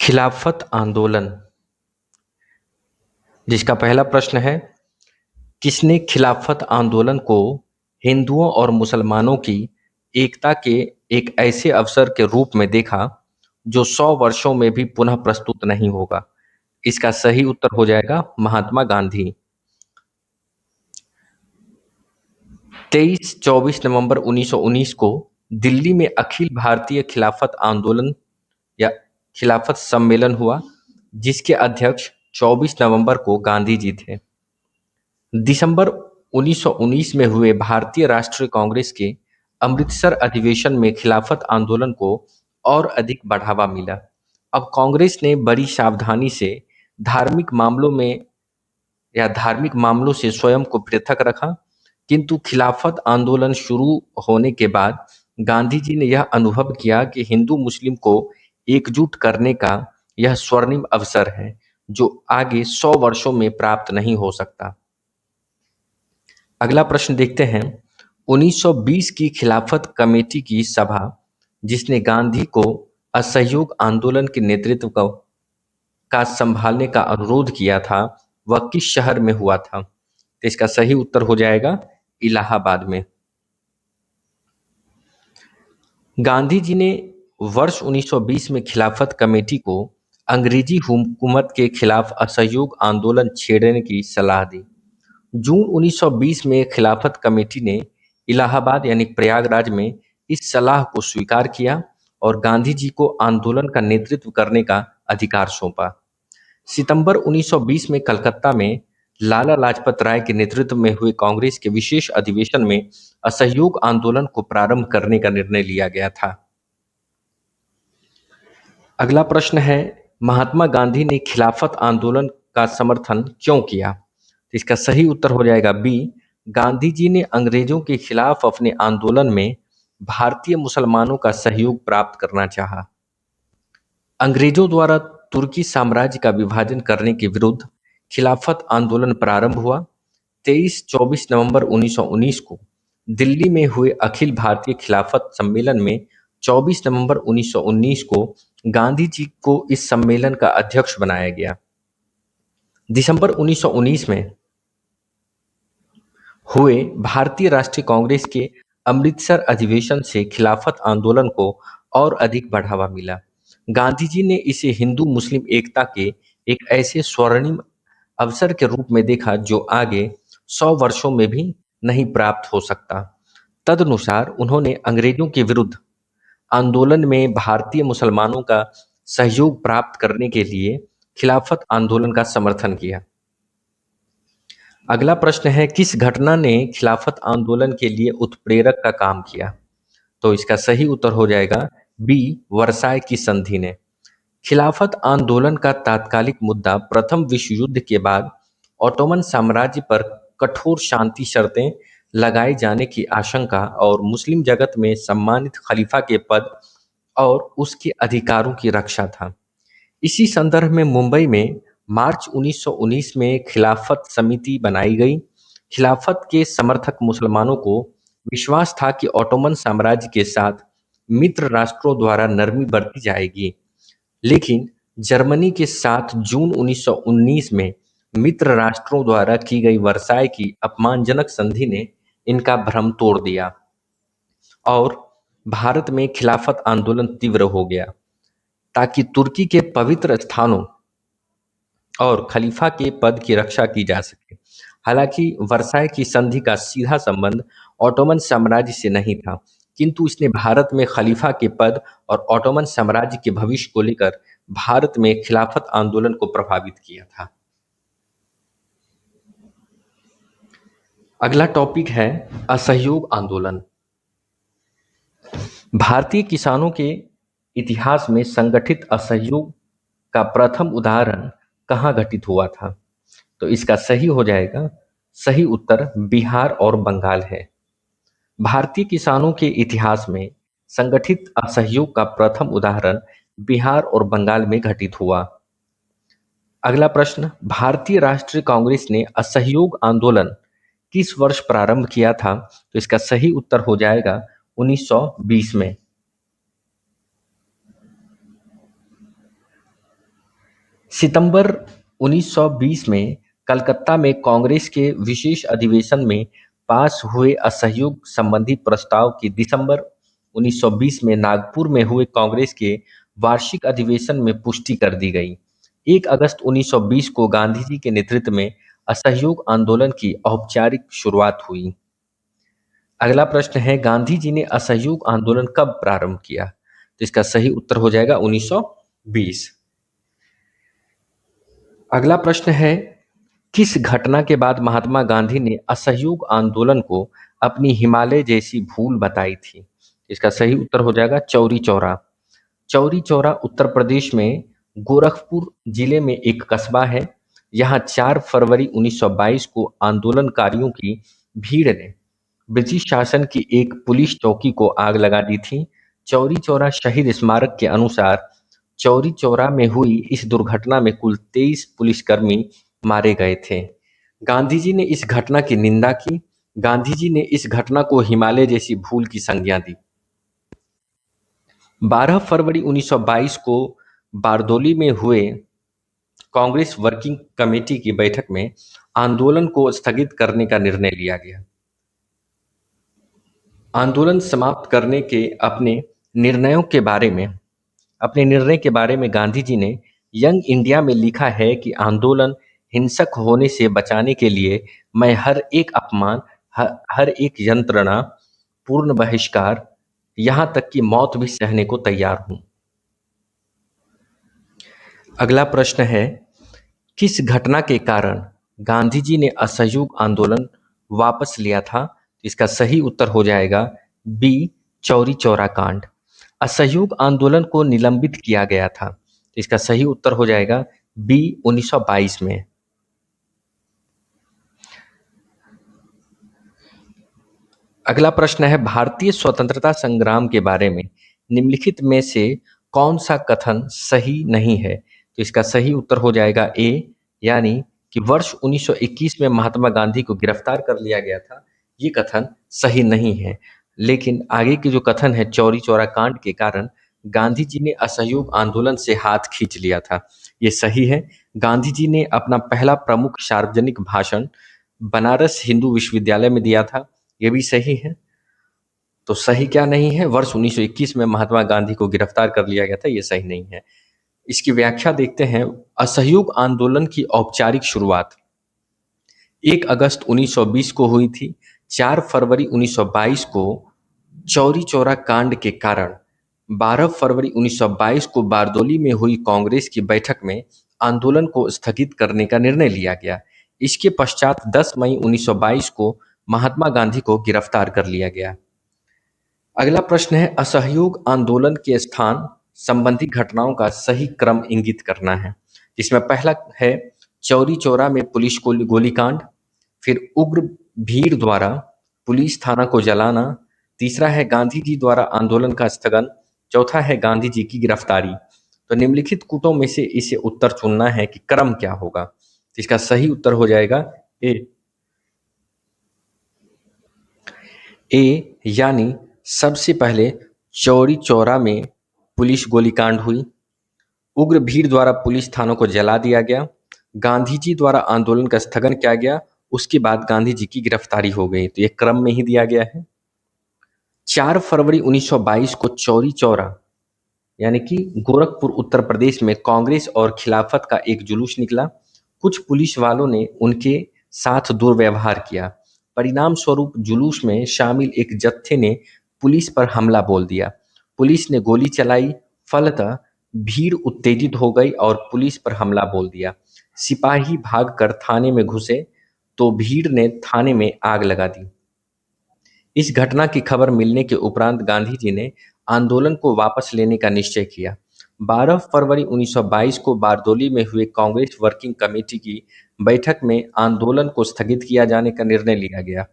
खिलाफत आंदोलन, जिसका पहला प्रश्न है, किसने खिलाफत आंदोलन को हिंदुओं और मुसलमानों की एकता के एक ऐसे अवसर के रूप में देखा जो 100 वर्षों में भी पुनः प्रस्तुत नहीं होगा? इसका सही उत्तर हो जाएगा महात्मा गांधी। 23-24 नवंबर 1919 को दिल्ली में अखिल भारतीय खिलाफत आंदोलन या खिलाफत सम्मेलन हुआ, जिसके अध्यक्ष 24 नवंबर को गांधी जी थे। दिसंबर 1919 में हुए भारतीय राष्ट्रीय कांग्रेस के अमृतसर अधिवेशन में खिलाफत आंदोलन को और अधिक बढ़ावा मिला। अब कांग्रेस ने बड़ी सावधानी से धार्मिक मामलों में धार्मिक मामलों से स्वयं को पृथक रखा, किंतु खिलाफत आंदोलन शुरू होने के बाद गांधी जी ने यह अनुभव किया कि हिंदू मुस्लिम को एकजुट करने का यह स्वर्णिम अवसर है, जो आगे 100 वर्षों में प्राप्त नहीं हो सकता। अगला प्रश्न देखते हैं। 1920 की खिलाफत कमेटी की सभा, जिसने गांधी को असहयोग आंदोलन के नेतृत्व का संभालने का अनुरोध किया था, वह किस शहर में हुआ था? तो इसका सही उत्तर हो जाएगा इलाहाबाद में। गांधी जी ने वर्ष 1920 में खिलाफत कमेटी को अंग्रेजी हुकूमत के खिलाफ असहयोग आंदोलन छेड़ने की सलाह दी। जून 1920 में खिलाफत कमेटी ने इलाहाबाद यानी प्रयागराज में इस सलाह को स्वीकार किया और गांधी जी को आंदोलन का नेतृत्व करने का अधिकार सौंपा। सितंबर 1920 में कलकत्ता में लाला लाजपत राय के नेतृत्व में हुए कांग्रेस के विशेष अधिवेशन में असहयोग आंदोलन को प्रारंभ करने का निर्णय लिया गया था। अगला प्रश्न है, महात्मा गांधी ने खिलाफत आंदोलन का समर्थन क्यों किया? तो इसका सही उत्तर हो जाएगा बी। गांधी जी ने अंग्रेजों के खिलाफ अपने आंदोलन में भारतीय मुसलमानों का सहयोग प्राप्त करना चाहा। अंग्रेजों द्वारा तुर्की साम्राज्य का विभाजन करने के विरुद्ध खिलाफत आंदोलन प्रारंभ हुआ। 23-24 नवंबर 1919 को दिल्ली में हुए अखिल भारतीय खिलाफत सम्मेलन में 24 नवंबर 1919 को गांधी जी को इस सम्मेलन का अध्यक्ष बनाया गया। दिसंबर 1919 में हुए भारतीय राष्ट्रीय कांग्रेस के अमृतसर अधिवेशन से खिलाफत आंदोलन को और अधिक बढ़ावा मिला। गांधी जी ने इसे हिंदू मुस्लिम एकता के एक ऐसे स्वर्णिम अवसर के रूप में देखा जो आगे 100 वर्षों में भी नहीं प्राप्त हो सकता। तदनुसार उन्होंने अंग्रेजों के विरुद्ध आंदोलन में भारतीय मुसलमानों का सहयोग प्राप्त करने के लिए खिलाफत आंदोलन का समर्थन किया। अगला प्रश्न है, किस घटना ने खिलाफत आंदोलन के लिए उत्प्रेरक का काम किया? तो इसका सही उत्तर हो जाएगा बी, वर्साय की संधि ने। खिलाफत आंदोलन का तात्कालिक मुद्दा प्रथम विश्व युद्ध के बाद ऑटोमन साम्राज्य पर कठोर शांति शर्तें लगाए जाने की आशंका और मुस्लिम जगत में सम्मानित खलीफा के पद और उसके अधिकारों की रक्षा था। इसी संदर्भ में मुंबई में मार्च 1919 में खिलाफत समिति बनाई गई। खिलाफत के समर्थक मुसलमानों को विश्वास था कि ऑटोमन साम्राज्य के साथ मित्र राष्ट्रों द्वारा नरमी बरती जाएगी, लेकिन जर्मनी के साथ जून 1919 में मित्र राष्ट्रों द्वारा की गई वर्साय की अपमानजनक संधि ने इनका भ्रम तोड़ दिया और भारत में खिलाफत आंदोलन तीव्र हो गया ताकि तुर्की के पवित्र स्थानों और खलीफा के पद की रक्षा की जा सके। हालांकि वर्साय की संधि का सीधा संबंध ऑटोमन साम्राज्य से नहीं था, किंतु इसने भारत में खलीफा के पद और ऑटोमन साम्राज्य के भविष्य को लेकर भारत में खिलाफत आंदोलन को प्रभावित किया था। अगला टॉपिक है असहयोग आंदोलन। भारतीय किसानों के इतिहास में संगठित असहयोग का प्रथम उदाहरण कहाँ घटित हुआ था? तो इसका सही हो जाएगा, सही उत्तर बिहार और बंगाल है। भारतीय किसानों के इतिहास में संगठित असहयोग का प्रथम उदाहरण बिहार और बंगाल में घटित हुआ। अगला प्रश्न, भारतीय राष्ट्रीय कांग्रेस ने असहयोग आंदोलन किस वर्ष प्रारंभ किया था? तो इसका सही उत्तर हो जाएगा 1920 में। सितंबर 1920 में कलकत्ता में कांग्रेस के विशेष अधिवेशन में पास हुए असहयोग संबंधी प्रस्ताव की दिसंबर 1920 में नागपुर में हुए कांग्रेस के वार्षिक अधिवेशन में पुष्टि कर दी गई। 1 अगस्त 1920 को गांधी जी के नेतृत्व में असहयोग आंदोलन की औपचारिक शुरुआत हुई। अगला प्रश्न है, गांधी जी ने असहयोग आंदोलन कब प्रारंभ किया? तो इसका सही उत्तर हो जाएगा 1920। अगला प्रश्न है, किस घटना के बाद महात्मा गांधी ने असहयोग आंदोलन को अपनी हिमालय जैसी भूल बताई थी? इसका सही उत्तर हो जाएगा चौरी चौरा। चौरी चौरा उत्तर प्रदेश में गोरखपुर जिले में एक कस्बा है। यहाँ 4 फरवरी 1922 को आंदोलनकारियों की भीड़ ने ब्रिटिश शासन की एक पुलिस चौकी को आग लगा दी थी। चौरी चौरा शहीद स्मारक के अनुसार चौरी चौरा में हुई इस दुर्घटना में कुल 23 पुलिसकर्मी मारे गए थे। गांधी जी ने इस घटना की निंदा की। गांधी जी ने इस घटना को हिमालय जैसी भूल की संज्ञा दी। 12 फरवरी 1922 को बारदोली में हुए कांग्रेस वर्किंग कमेटी की बैठक में आंदोलन को स्थगित करने का निर्णय लिया गया। आंदोलन समाप्त करने के अपने निर्णय के बारे में गांधी जी ने यंग इंडिया में लिखा है कि आंदोलन हिंसक होने से बचाने के लिए मैं हर एक अपमान, हर एक यंत्रणा, पूर्ण बहिष्कार, यहां तक कि मौत भी सहने को तैयार हूं। अगला प्रश्न है, किस घटना के कारण गांधी जी ने असहयोग आंदोलन वापस लिया था? इसका सही उत्तर हो जाएगा बी, चौरी चौरा कांड। असहयोग आंदोलन को निलंबित किया गया था। इसका सही उत्तर हो जाएगा बी, 1922 में। अगला प्रश्न है, भारतीय स्वतंत्रता संग्राम के बारे में निम्नलिखित में से कौन सा कथन सही नहीं है? तो इसका सही उत्तर हो जाएगा ए, यानी कि वर्ष 1921 में महात्मा गांधी को गिरफ्तार कर लिया गया था। ये कथन सही नहीं है। लेकिन आगे के जो कथन है, चौरी चौरा कांड के कारण गांधी जी ने असहयोग आंदोलन से हाथ खींच लिया था, ये सही है। गांधी जी ने अपना पहला प्रमुख सार्वजनिक भाषण बनारस हिंदू विश्वविद्यालय में दिया था, ये भी सही है। तो सही क्या नहीं है? वर्ष 1921 में महात्मा गांधी को गिरफ्तार कर लिया गया था, ये सही नहीं है। इसकी व्याख्या देखते हैं। असहयोग आंदोलन की औपचारिक शुरुआत 1 अगस्त 1920 को हुई थी। 4 फरवरी 1922 को चौरी चौरा कांड के कारण 12 फरवरी 1922 को बारदोली में हुई कांग्रेस की बैठक में आंदोलन को स्थगित करने का निर्णय लिया गया। इसके पश्चात 10 मई 1922 को महात्मा गांधी को गिरफ्तार कर लिया गया। अगला प्रश्न है, असहयोग आंदोलन के स्थान संबंधी घटनाओं का सही क्रम इंगित करना है। जिसमें पहला है चौरी चौरा में पुलिस गोलीकांड, फिर उग्र भीड़ द्वारा पुलिस थाना को जलाना, तीसरा है गांधी जी द्वारा आंदोलन का स्थगन, चौथा है गांधी जी की गिरफ्तारी। तो निम्नलिखित कूटों में से इसे उत्तर चुनना है कि क्रम क्या होगा। तो इसका सही उत्तर हो जाएगा ए, यानी सबसे पहले चौरी चौरा में पुलिस गोलीकांड हुई, उग्र भीड़ द्वारा पुलिस थानों को जला दिया गया, गांधी जी द्वारा आंदोलन का स्थगन किया गया, उसके बाद गांधी जी की गिरफ्तारी हो गई। तो ये क्रम में ही दिया गया है। 4 फरवरी 1922 को चौरी चौरा यानी कि गोरखपुर उत्तर प्रदेश में कांग्रेस और खिलाफत का एक जुलूस निकला। कुछ पुलिस वालों ने उनके साथ दुर्व्यवहार किया। परिणाम स्वरूप जुलूस में शामिल एक जत्थे ने पुलिस पर हमला बोल दिया। पुलिस ने गोली चलाई। फलतः भीड़ उत्तेजित हो गई और पुलिस पर हमला बोल दिया। सिपाही भागकर थाने में घुसे तो भीड़ ने थाने में आग लगा दी। इस घटना की खबर मिलने के उपरांत गांधी जी ने आंदोलन को वापस लेने का निश्चय किया। 12 फरवरी 1922 को बारदोली में हुए कांग्रेस वर्किंग कमेटी की बैठक में आंदोलन को स्थगित किया जाने का निर्णय लिया गया।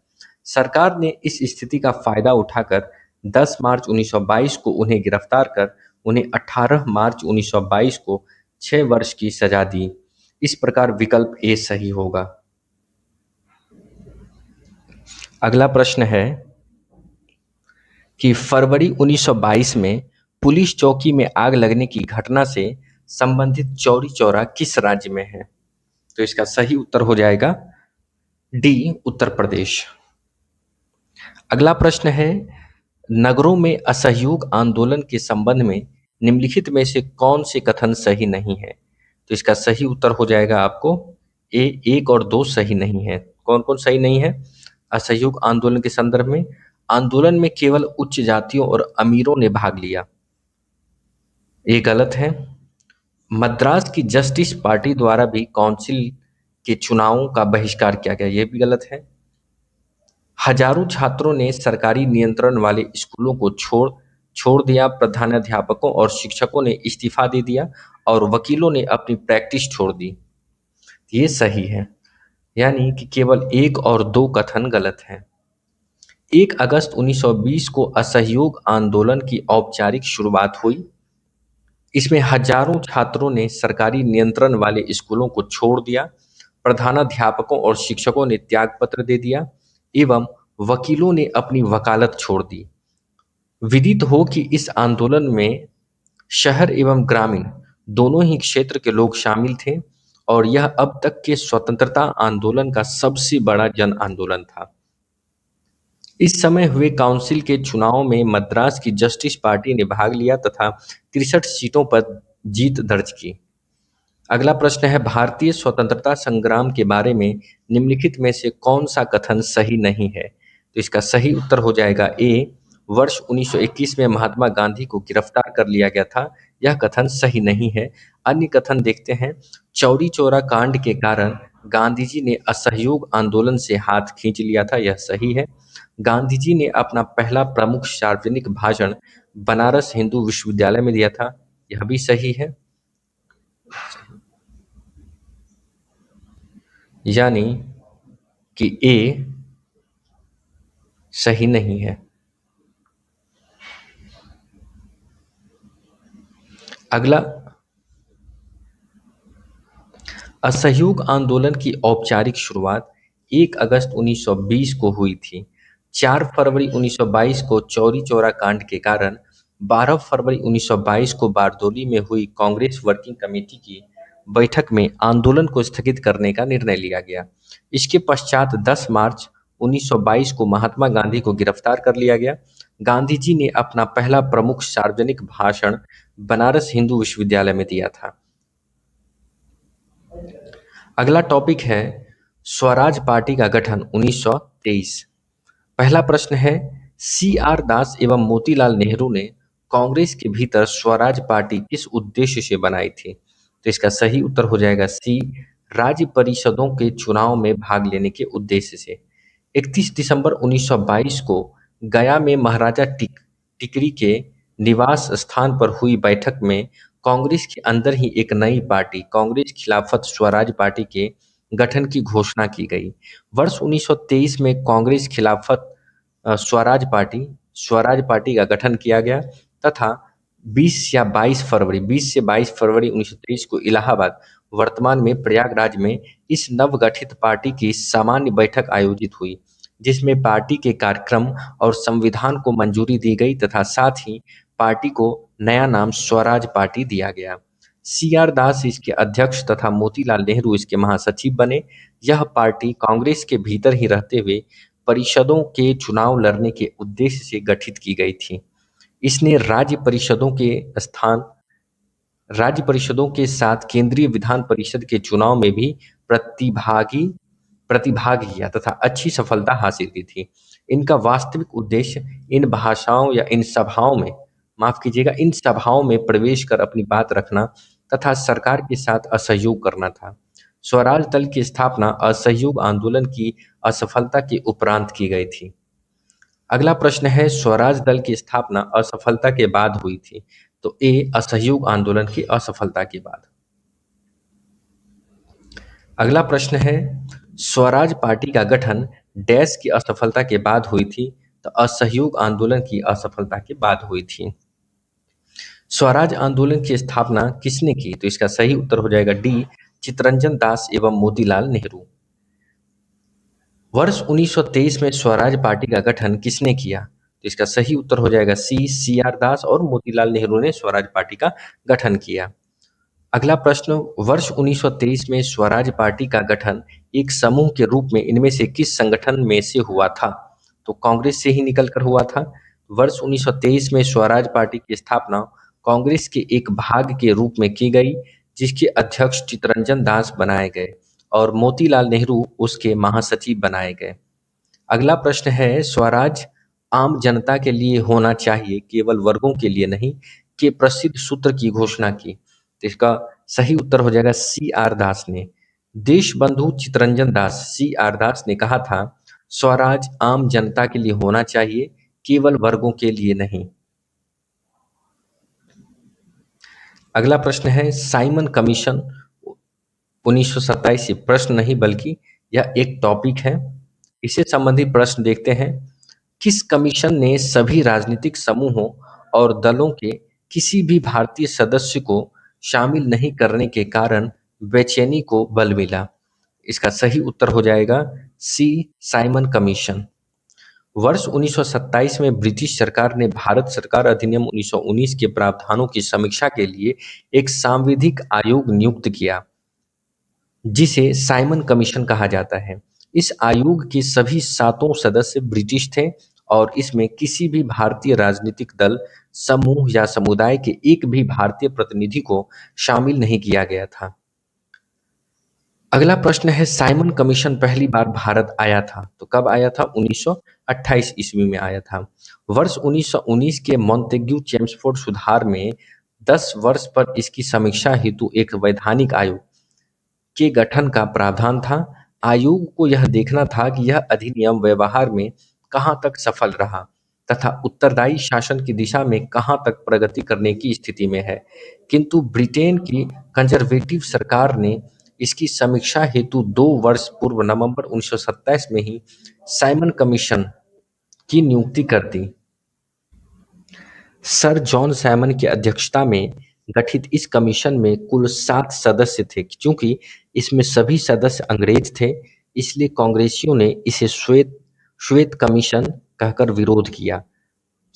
सरकार ने इस स्थिति का फायदा उठाकर 10 मार्च 1922 को उन्हें गिरफ्तार कर उन्हें 18 मार्च 1922 को 6 वर्ष की सजा दी। इस प्रकार विकल्प ए सही होगा। अगला प्रश्न है कि फरवरी 1922 में पुलिस चौकी में आग लगने की घटना से संबंधित चौरी चौरा किस राज्य में है? तो इसका सही उत्तर हो जाएगा डी, उत्तर प्रदेश। अगला प्रश्न है, नगरों में असहयोग आंदोलन के संबंध में निम्नलिखित में से कौन से कथन सही नहीं है? तो इसका सही उत्तर हो जाएगा आपको ए, 1 और 2 सही नहीं है। कौन कौन सही नहीं है? असहयोग आंदोलन के संदर्भ में, आंदोलन में केवल उच्च जातियों और अमीरों ने भाग लिया, ये गलत है। मद्रास की जस्टिस पार्टी द्वारा भी काउंसिल के चुनावों का बहिष्कार किया गया, ये भी गलत है। हजारों छात्रों ने सरकारी नियंत्रण वाले स्कूलों को छोड़ दिया, प्रधानाध्यापकों और शिक्षकों ने इस्तीफा दे दिया और वकीलों ने अपनी प्रैक्टिस छोड़ दी, ये सही है। यानी कि केवल 1 और 2 कथन गलत हैं। 1 अगस्त 1920 को असहयोग आंदोलन की औपचारिक शुरुआत हुई। इसमें हजारों छात्रों ने सरकारी नियंत्रण वाले स्कूलों को छोड़ दिया, प्रधानाध्यापकों और शिक्षकों ने त्यागपत्र दे दिया एवं वकीलों ने अपनी वकालत छोड़ दी। विदित हो कि इस आंदोलन में शहर एवं ग्रामीण दोनों ही क्षेत्र के लोग शामिल थे और यह अब तक के स्वतंत्रता आंदोलन का सबसे बड़ा जन आंदोलन था। इस समय हुए काउंसिल के चुनाव में मद्रास की जस्टिस पार्टी ने भाग लिया तथा 63 सीटों पर जीत दर्ज की। अगला प्रश्न है, भारतीय स्वतंत्रता संग्राम के बारे में निम्नलिखित में से कौन सा कथन सही नहीं है? तो इसका सही उत्तर हो जाएगा ए, वर्ष 1921 में महात्मा गांधी को गिरफ्तार कर लिया गया था, यह कथन सही नहीं है। अन्य कथन देखते हैं। चौरी चौरा कांड के कारण गांधी जी ने असहयोग आंदोलन से हाथ खींच लिया था, यह सही है। गांधी जी ने अपना पहला प्रमुख सार्वजनिक भाषण बनारस हिंदू विश्वविद्यालय में दिया था, यह भी सही है। यानी कि ए सही नहीं है। अगला, असहयोग आंदोलन की औपचारिक शुरुआत 1 अगस्त 1920 को हुई थी। 4 फरवरी 1922 को चौरी चौरा कांड के कारण 12 फरवरी 1922 को बारदोली में हुई कांग्रेस वर्किंग कमेटी की बैठक में आंदोलन को स्थगित करने का निर्णय लिया गया। इसके पश्चात 10 मार्च 1922 को महात्मा गांधी को गिरफ्तार कर लिया गया। गांधी जी ने अपना पहला प्रमुख सार्वजनिक भाषण बनारस हिंदू विश्वविद्यालय में दिया था। अगला टॉपिक है, स्वराज पार्टी का गठन 1923। पहला प्रश्न है, सी.आर. दास एवं मोतीलाल नेहरू ने कांग्रेस के भीतर स्वराज पार्टी किस उद्देश्य से बनाई थी? तो इसका सही उत्तर हो जाएगा सी, राज्य परिषदों के चुनाव में भाग लेने के उद्देश्य से। 31 दिसंबर 1922 को गया में महाराजा टिकरी के निवास स्थान पर हुई बैठक में कांग्रेस के अंदर ही एक नई पार्टी कांग्रेस खिलाफत स्वराज पार्टी के गठन की घोषणा की गई। वर्ष 1923 में कांग्रेस खिलाफत स्वराज पार्टी का गठन किया गया तथा 20 से 22 फरवरी 1923 को इलाहाबाद, वर्तमान में प्रयागराज में इस नवगठित पार्टी की सामान्य बैठक आयोजित हुई, जिसमें पार्टी के कार्यक्रम और संविधान को मंजूरी दी गई तथा साथ ही पार्टी को नया नाम स्वराज पार्टी दिया गया। सी.आर. दास इसके अध्यक्ष तथा मोतीलाल नेहरू इसके महासचिव बने। यह पार्टी कांग्रेस के भीतर ही रहते हुए परिषदों के चुनाव लड़ने के उद्देश्य से गठित की गई थी। इसने राज्य परिषदों के साथ केंद्रीय विधान परिषद के चुनाव में भी प्रतिभाग किया तथा अच्छी सफलता हासिल की थी। इनका वास्तविक उद्देश्य इन सभाओं में प्रवेश कर अपनी बात रखना तथा सरकार के साथ असहयोग करना था। स्वराज दल की स्थापना असहयोग आंदोलन की असफलता के उपरांत की गई थी। अगला प्रश्न है, स्वराज दल की स्थापना असफलता के बाद हुई थी? तो ए, असहयोग आंदोलन की असफलता के बाद। अगला प्रश्न है, स्वराज पार्टी का गठन डैश की असफलता के बाद हुई थी? तो असहयोग आंदोलन की असफलता के बाद हुई थी। स्वराज आंदोलन की स्थापना किसने की? तो इसका सही उत्तर हो जाएगा डी, चित्तरंजन दास एवं मोतीलाल नेहरू। वर्ष 1923 में स्वराज पार्टी का गठन किसने किया? तो इसका सही उत्तर हो जाएगा सी, सी.आर. दास और मोतीलाल नेहरू ने स्वराज पार्टी का गठन किया। अगला प्रश्न, वर्ष 1923 में स्वराज पार्टी का गठन एक समूह के रूप में इनमें से किस संगठन में से हुआ था? तो कांग्रेस से ही निकलकर हुआ था। वर्ष 1923 में स्वराज पार्टी की स्थापना कांग्रेस के एक भाग के रूप में की गई, जिसके अध्यक्ष चित्तरंजन दास बनाए गए और मोतीलाल नेहरू उसके महासचिव बनाए गए। अगला प्रश्न है, स्वराज आम जनता के लिए होना चाहिए, केवल वर्गों के लिए नहीं, के प्रसिद्ध सूत्र की घोषणा की। तो इसका सही उत्तर हो जाएगा सी आर दास ने। देशबंधु चित्तरंजन दास सी आर दास ने कहा था, स्वराज आम जनता के लिए होना चाहिए, केवल वर्गों के लिए नहीं। अगला प्रश्न है, साइमन कमीशन 1927, ये प्रश्न नहीं बल्कि यह एक टॉपिक है। इससे संबंधित प्रश्न देखते हैं। किस कमीशन ने सभी राजनीतिक समूहों और दलों के किसी भी भारतीय सदस्य को शामिल नहीं करने के कारण बेचैनी को बल मिला? इसका सही उत्तर हो जाएगा सी, साइमन कमीशन। वर्ष 1927 में ब्रिटिश सरकार ने भारत सरकार अधिनियम 1919 के प्रावधानों की समीक्षा के लिए एक सांविधिक आयोग नियुक्त किया, जिसे साइमन कमीशन कहा जाता है। इस आयोग के सभी सातों सदस्य ब्रिटिश थे और इसमें किसी भी भारतीय राजनीतिक दल, समूह या समुदाय के एक भी भारतीय प्रतिनिधि को शामिल नहीं किया गया था। अगला प्रश्न है, साइमन कमीशन पहली बार भारत आया था तो कब आया था? 1928 ईस्वी में आया था। वर्ष 1919 के मॉन्टेग्यू चेम्सफोर्ड सुधार में 10 वर्ष पर इसकी समीक्षा हेतु एक वैधानिक आयोग के गठन का प्रावधान था। आयोग को यह देखना था कि यह अधिनियम व्यवहार में कहाँ तक सफल रहा तथा उत्तरदायी शासन की दिशा में कहाँ तक प्रगति करने की स्थिति में है। किंतु ब्रिटेन की कंजर्वेटिव सरकार ने इसकी समीक्षा हेतु 2 वर्ष पूर्व नवंबर 1927 में ही साइमन कमीशन की नियुक्ति कर दी। सर जॉन साइमन की अध्यक्षता में गठित इस कमीशन में कुल 7 सदस्य थे। चूंकि इसमें सभी सदस्य अंग्रेज थे, इसलिए कांग्रेसियों ने इसे श्वेत श्वेत कमीशन कहकर विरोध किया।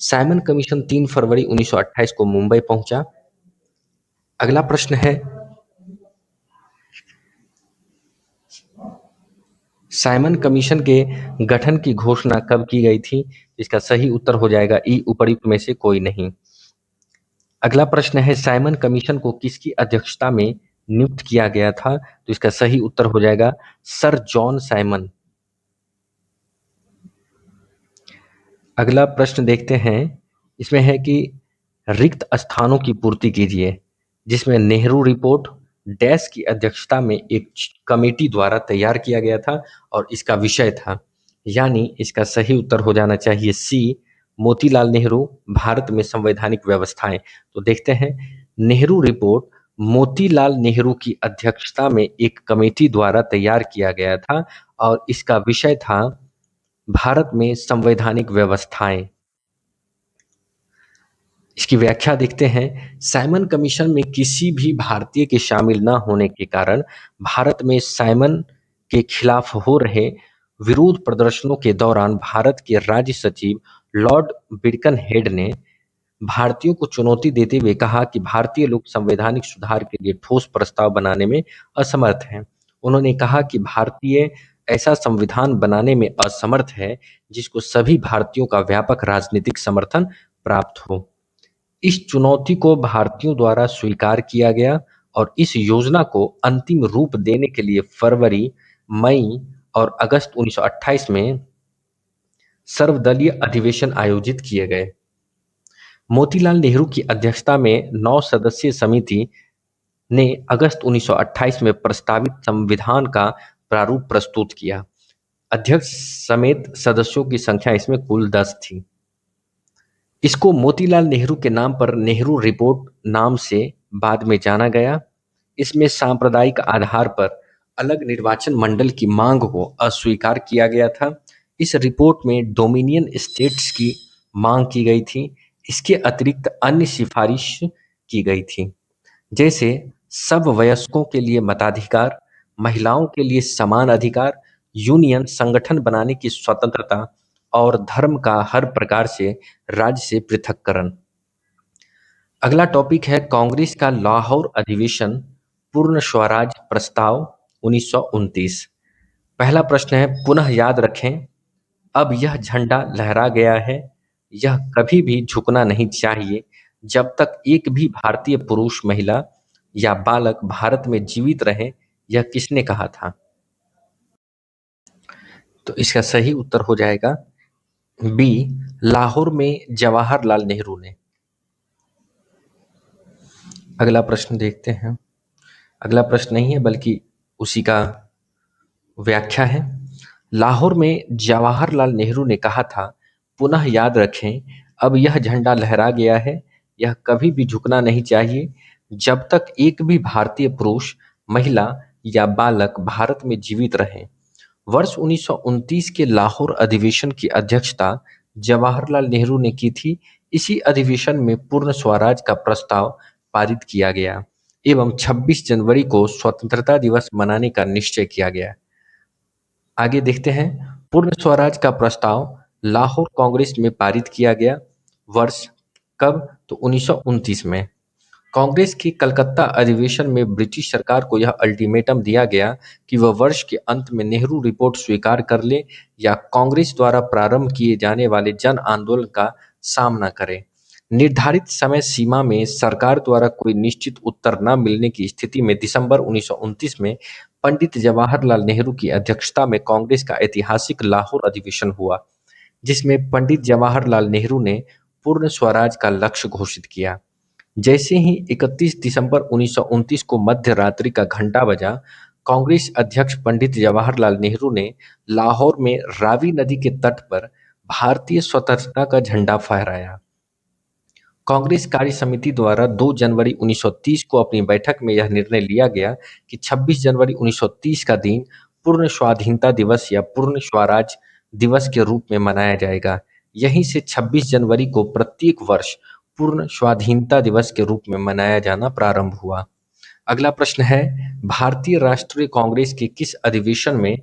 साइमन कमीशन 3 फरवरी 1928 को मुंबई पहुंचा। अगला प्रश्न है, साइमन कमीशन के गठन की घोषणा कब की गई थी? इसका सही उत्तर हो जाएगा ई, उपयुक्त में से कोई नहीं। अगला प्रश्न है, साइमन कमीशन को किसकी अध्यक्षता में नियुक्त किया गया था? तो इसका सही उत्तर हो जाएगा सर जॉन साइमन। अगला प्रश्न देखते हैं। इसमें है कि रिक्त स्थानों की पूर्ति कीजिए, जिसमें नेहरू रिपोर्ट डैश की अध्यक्षता में एक कमेटी द्वारा तैयार किया गया था और इसका विषय था, यानी इसका सही उत्तर हो जाना चाहिए सी, मोतीलाल नेहरू भारत में संवैधानिक व्यवस्थाएं। तो देखते हैं, नेहरू रिपोर्ट मोतीलाल नेहरू की अध्यक्षता में एक कमेटी द्वारा तैयार किया गया था और इसका विषय था भारत में संवैधानिक व्यवस्थाएं। इसकी व्याख्या देखते हैं। साइमन कमीशन में किसी भी भारतीय के शामिल न होने के कारण भारत में साइमन के खिलाफ हो रहे विरोध प्रदर्शनों के दौरान भारत के राज्य सचिव लॉर्ड बिरकनहेड ने भारतीयों को चुनौती देते हुए कहा कि भारतीय लोग संवैधानिक सुधार के लिए ठोस प्रस्ताव बनाने में असमर्थ हैं। उन्होंने कहा कि भारतीय ऐसा संविधान बनाने में असमर्थ है जिसको सभी भारतीयों का व्यापक राजनीतिक समर्थन प्राप्त हो। इस चुनौती को भारतीयों द्वारा स्वीकार किया गया और इस योजना को अंतिम रूप देने के लिए फरवरी, मई और अगस्त 1928 में सर्वदलीय अधिवेशन आयोजित किए गए। मोतीलाल नेहरू की अध्यक्षता में 9 सदस्यीय समिति ने अगस्त 1928 में प्रस्तावित संविधान का प्रारूप प्रस्तुत किया। अध्यक्ष समेत सदस्यों की संख्या इसमें कुल 10 थी। इसको मोतीलाल नेहरू के नाम पर नेहरू रिपोर्ट नाम से बाद में जाना गया। इसमें सांप्रदायिक आधार पर अलग निर्वाचन मंडल की मांग को अस्वीकार किया गया था। इस रिपोर्ट में डोमिनियन स्टेट्स की मांग की गई थी। इसके अतिरिक्त अन्य सिफारिश की गई थी, जैसे सब वयस्कों के लिए मताधिकार, महिलाओं के लिए समान अधिकार, यूनियन संगठन बनाने की स्वतंत्रता और धर्म का हर प्रकार से राज्य से पृथक्करण। अगला टॉपिक है, कांग्रेस का लाहौर अधिवेशन पूर्ण स्वराज प्रस्ताव 1929। पहला प्रश्न है, पुनः याद रखें, अब यह झंडा लहरा गया है, यह कभी भी झुकना नहीं चाहिए जब तक एक भी भारतीय पुरुष, महिला या बालक भारत में जीवित रहे। यह किसने कहा था? तो इसका सही उत्तर हो जाएगा बी, लाहौर में जवाहरलाल नेहरू ने। अगला प्रश्न देखते हैं। अगला प्रश्न नहीं है बल्कि उसी का व्याख्या है। लाहौर में जवाहरलाल नेहरू ने कहा था, पुनः याद रखें, अब यह झंडा लहरा गया है, यह कभी भी झुकना नहीं चाहिए जब तक एक भी भारतीय पुरुष, महिला या बालक भारत में जीवित रहे। वर्ष 1929 के लाहौर अधिवेशन की अध्यक्षता जवाहरलाल नेहरू ने की थी। इसी अधिवेशन में पूर्ण स्वराज का प्रस्ताव पारित किया गया एवं 26 जनवरी को स्वतंत्रता दिवस मनाने का निश्चय किया गया। आगे देखते हैं। पूर्ण स्वराज का प्रस्ताव लाहौर कांग्रेस में पारित किया गया। वर्ष कब? तो 1929 में। कांग्रेस के कलकत्ता अधिवेशन में ब्रिटिश सरकार को यह अल्टीमेटम दिया गया कि वह वर्ष के अंत में नेहरू रिपोर्ट स्वीकार कर ले या कांग्रेस द्वारा प्रारंभ किए जाने वाले जन आंदोलन का सामना करे। निर्धारित समय सीमा में सरकार द्वारा कोई निश्चित उत्तर न मिलने की स्थिति में दिसंबर 1929 में पंडित जवाहरलाल नेहरू की अध्यक्षता में कांग्रेस का ऐतिहासिक लाहौर अधिवेशन हुआ, जिसमें पंडित जवाहरलाल नेहरू ने पूर्ण स्वराज का लक्ष्य घोषित किया। जैसे ही 31 दिसंबर 1929 को मध्य रात्रि का घंटा बजा, कांग्रेस अध्यक्ष पंडित जवाहरलाल नेहरू ने लाहौर में रावी नदी के तट पर भारतीय स्वतंत्रता का झंडा फहराया। कांग्रेस कार्य समिति द्वारा 2 जनवरी 1930 को अपनी बैठक में यह निर्णय लिया गया कि 26 जनवरी 1930 का दिन पूर्ण स्वाधीनता दिवस या पूर्ण स्वराज दिवस के रूप में मनाया जाएगा। यहीं से 26 जनवरी को प्रत्येक वर्ष पूर्ण स्वाधीनता दिवस के रूप में मनाया जाना प्रारंभ हुआ। अगला प्रश्न है, भारतीय राष्ट्रीय कांग्रेस के किस अधिवेशन में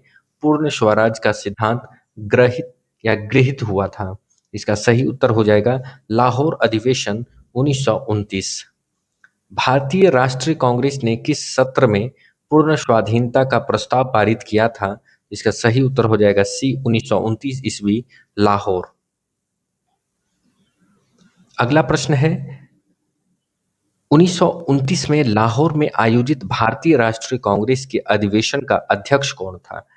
पूर्ण स्वराज का सिद्धांत गृहीत हुआ था? इसका सही उत्तर हो जाएगा लाहौर अधिवेशन 1929। भारतीय राष्ट्रीय कांग्रेस ने किस सत्र में पूर्ण स्वाधीनता का प्रस्ताव पारित किया था? इसका सही उत्तर हो जाएगा सी, 1929 ईस्वी, लाहौर। अगला प्रश्न है, 1929 में लाहौर में आयोजित भारतीय राष्ट्रीय कांग्रेस के अधिवेशन का अध्यक्ष कौन था?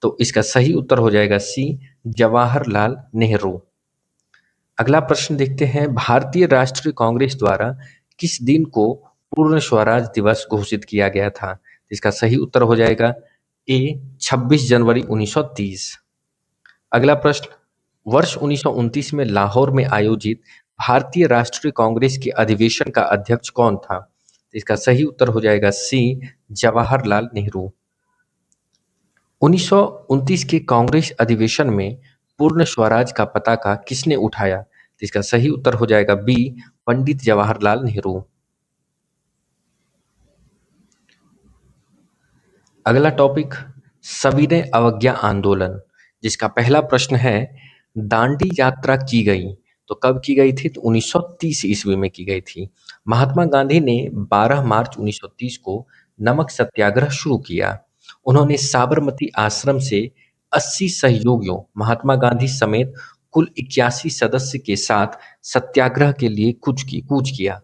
तो इसका सही उत्तर हो जाएगा सी, जवाहरलाल नेहरू। अगला प्रश्न देखते हैं, भारतीय राष्ट्रीय कांग्रेस द्वारा किस दिन को पूर्ण स्वराज दिवस घोषित किया गया था? इसका सही उत्तर हो जाएगा ए, 26 जनवरी 1930। अगला प्रश्न, वर्ष 1929 में लाहौर में आयोजित भारतीय राष्ट्रीय कांग्रेस के अधिवेशन का अध्यक्ष कौन था? इसका सही उत्तर हो जाएगा सी, जवाहरलाल नेहरू। 1929 के कांग्रेस अधिवेशन में पूर्ण स्वराज का पताका किसने उठाया? इसका सही उत्तर हो जाएगा बी, पंडित जवाहरलाल नेहरू। अगला टॉपिक, सविनय अवज्ञा आंदोलन, जिसका पहला प्रश्न है, दांडी यात्रा की गई तो कब की गई थी? तो 1930 ईस्वी में की गई थी। महात्मा गांधी ने 12 मार्च 1930 को नमक सत्याग्रह शुरू किया। उन्होंने साबरमती आश्रम से 80 सहयोगियों, महात्मा गांधी समेत कुल 81 सदस्य के साथ सत्याग्रह के लिए कूच किया।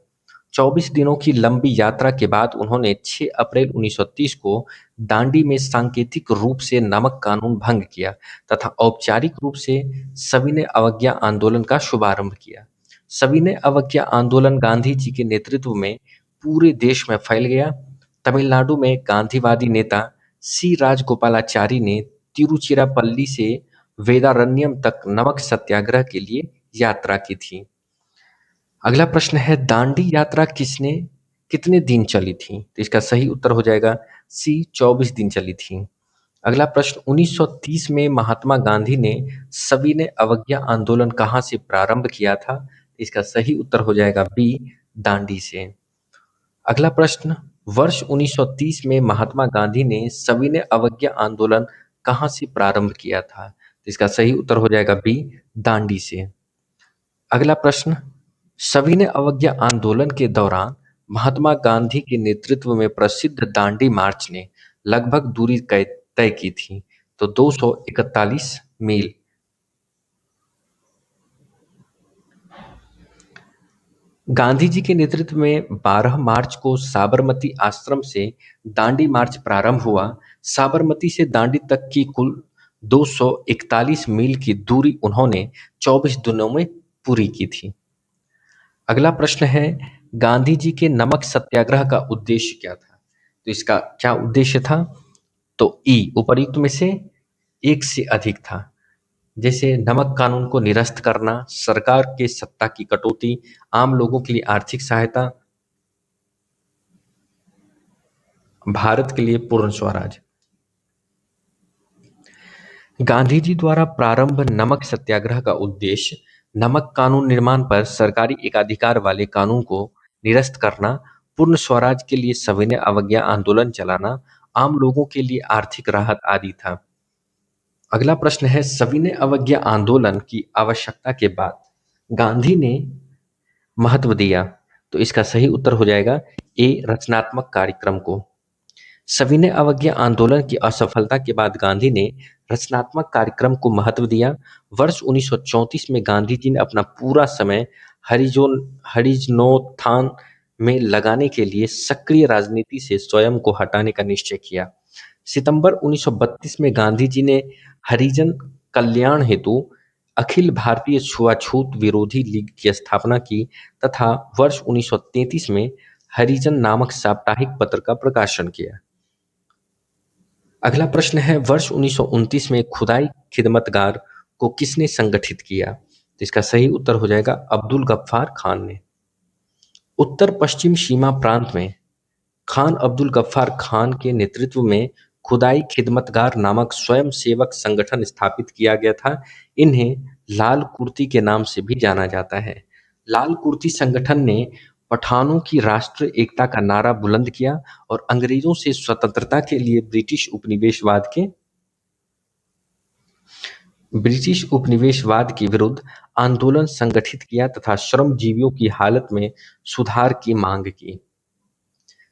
24 दिनों की लंबी यात्रा के बाद उन्होंने 6 अप्रैल 1930 को दांडी में सांकेतिक रूप से नमक कानून भंग किया तथा औपचारिक रूप से सविनय अवज्ञा आंदोलन का शुभारंभ किया। सविनय अवज्ञा आंदोलन गांधी जी के नेतृत्व में पूरे देश में फैल गया। तमिलनाडु में गांधीवादी नेता सी राजगोपालाचारी ने तिरुचिरापल्ली से वेदारण्यम तक नमक सत्याग्रह के लिए यात्रा की थी। अगला प्रश्न है, दांडी यात्रा कितने दिन चली थी? तो इसका सही उत्तर हो जाएगा सी, 24 दिन चली थी। अगला प्रश्न, 1930 में महात्मा गांधी ने सविनय अवज्ञा आंदोलन कहाँ से प्रारंभ किया था? इसका सही उत्तर हो जाएगा बी, दांडी से। अगला प्रश्न, वर्ष 1930 में महात्मा गांधी ने सविनय अवज्ञा आंदोलन कहाँ से प्रारंभ किया था? इसका सही उत्तर हो जाएगा बी, दांडी से। अगला प्रश्न, सविनय अवज्ञा आंदोलन के दौरान महात्मा गांधी के नेतृत्व में प्रसिद्ध दांडी मार्च ने लगभग दूरी तय की थी। तो 241 मील। गांधी जी के नेतृत्व में 12 मार्च को साबरमती आश्रम से दांडी मार्च प्रारंभ हुआ। साबरमती से दांडी तक की कुल 241 मील की दूरी उन्होंने 24 दिनों में पूरी की थी। अगला प्रश्न है, गांधी जी के नमक सत्याग्रह का उद्देश्य क्या था? तो इसका क्या उद्देश्य था? तो उपर्युक्त में से एक से अधिक था। जैसे नमक कानून को निरस्त करना, सरकार के सत्ता की कटौती, आम लोगों के लिए आर्थिक सहायता, भारत के लिए पूर्ण स्वराज। गांधी जी द्वारा प्रारंभ नमक सत्याग्रह का उद्देश्य नमक कानून निर्माण पर सरकारी एकाधिकार वाले कानून को निरस्त करना, पूर्ण स्वराज के लिए सविनय अवज्ञा आंदोलन चलाना, आम लोगों के लिए आर्थिक राहत आदि था। अगला प्रश्न है, सविनय अवज्ञा आंदोलन की आवश्यकता के बाद गांधी ने महत्व दिया। तो इसका सही उत्तर हो जाएगा रचनात्मक कार्यक्रम को। सविनय अवज्ञा आंदोलन की असफलता के बाद गांधी ने रचनात्मक कार्यक्रम को महत्व दिया। वर्ष 1934 में गांधी जी ने अपना पूरा समय हरिजनोत्थान में लगाने के लिए सक्रिय राजनीति से स्वयं को हटाने का निश्चय किया। सितंबर 1932 में गांधी जी ने हरिजन कल्याण हेतु अखिल भारतीय छुआछूत विरोधी लीग की स्थापना की तथा वर्ष 1933 में हरिजन नामक साप्ताहिक पत्र का प्रकाशन किया। अगला प्रश्न है, वर्ष 1929 में खुदाई खिदमतगार को किसने संगठित किया? तो इसका सही उत्तर हो जाएगा अब्दुल गफ्फार खान ने। उत्तर पश्चिम सीमा प्रांत में खान अब्दुल गफ्फार खान के नेतृत्व में खुदाई खिदमतगार नामक स्वयं सेवक संगठन स्थापित किया गया था। इन्हें लाल कुर्ती के नाम से भी जाना जाता है। लाल कुर्ती संगठन ने पठानों की राष्ट्र एकता का नारा बुलंद किया और अंग्रेजों से स्वतंत्रता के लिए ब्रिटिश उपनिवेशवाद के विरुद्ध आंदोलन संगठित किया तथा श्रमजीवियों की हालत में सुधार की मांग की।